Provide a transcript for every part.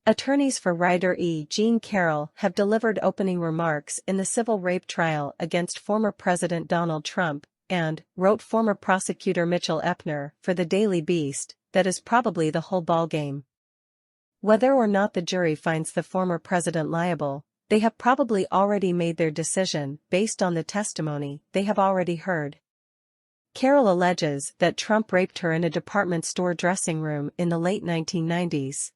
Attorneys for writer Jean Carroll have delivered opening remarks in the civil rape trial against former President Donald Trump, and, wrote former prosecutor Mitchell Epner for the Daily Beast, that is probably the whole ballgame. Whether or not the jury finds the former president liable, they have probably already made their decision based on the testimony they have already heard. Carroll alleges that Trump raped her in a department store dressing room in the late 1990s.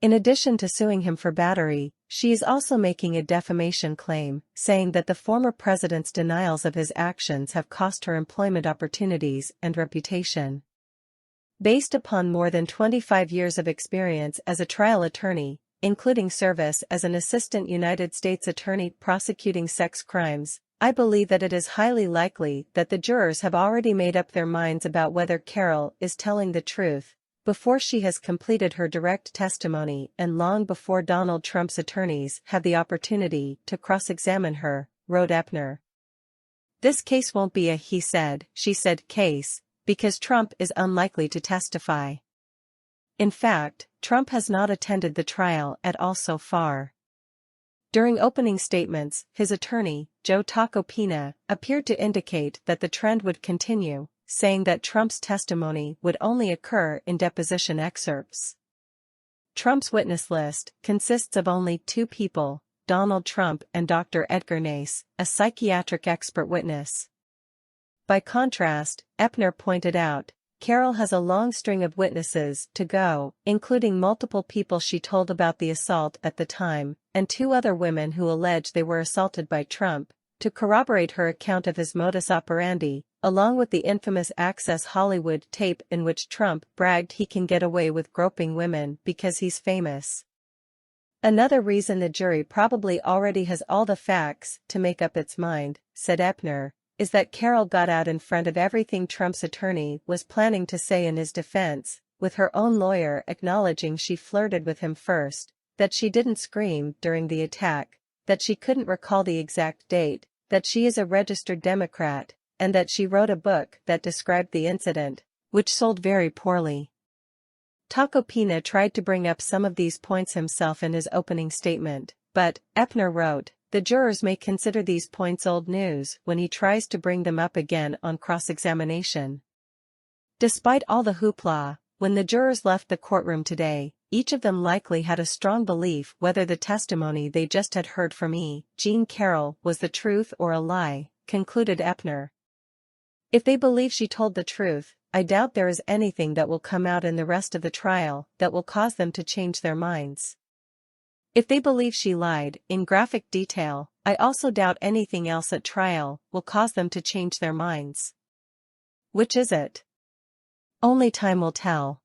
In addition to suing him for battery, she is also making a defamation claim, saying that the former president's denials of his actions have cost her employment opportunities and reputation. Based upon more than 25 years of experience as a trial attorney, including service as an assistant United States attorney prosecuting sex crimes, I believe that it is highly likely that the jurors have already made up their minds about whether Carroll is telling the truth, before she has completed her direct testimony and long before Donald Trump's attorneys have the opportunity to cross-examine her, wrote Epner. This case won't be a he said, she said case, because Trump is unlikely to testify. In fact, Trump has not attended the trial at all so far. During opening statements, his attorney, Joe Tacopina, appeared to indicate that the trend would continue, saying that Trump's testimony would only occur in deposition excerpts. Trump's witness list consists of only two people, Donald Trump and Dr. Edgar Nace, a psychiatric expert witness. By contrast, Epner pointed out, Carroll has a long string of witnesses to go, including multiple people she told about the assault at the time, and two other women who allege they were assaulted by Trump, to corroborate her account of his modus operandi, along with the infamous Access Hollywood tape in which Trump bragged he can get away with groping women because he's famous. Another reason the jury probably already has all the facts to make up its mind, said Epner, is that Carroll got out in front of everything Trump's attorney was planning to say in his defense, with her own lawyer acknowledging she flirted with him first, that she didn't scream during the attack, that she couldn't recall the exact date, that she is a registered Democrat, and that she wrote a book that described the incident, which sold very poorly. Tacopina tried to bring up some of these points himself in his opening statement, but, Epner wrote, the jurors may consider these points old news when he tries to bring them up again on cross-examination. Despite all the hoopla, when the jurors left the courtroom today, each of them likely had a strong belief whether the testimony they just had heard from Jean Carroll was the truth or a lie, concluded Epner. If they believe she told the truth, I doubt there is anything that will come out in the rest of the trial that will cause them to change their minds. If they believe she lied, in graphic detail, I also doubt anything else at trial will cause them to change their minds. Which is it? Only time will tell.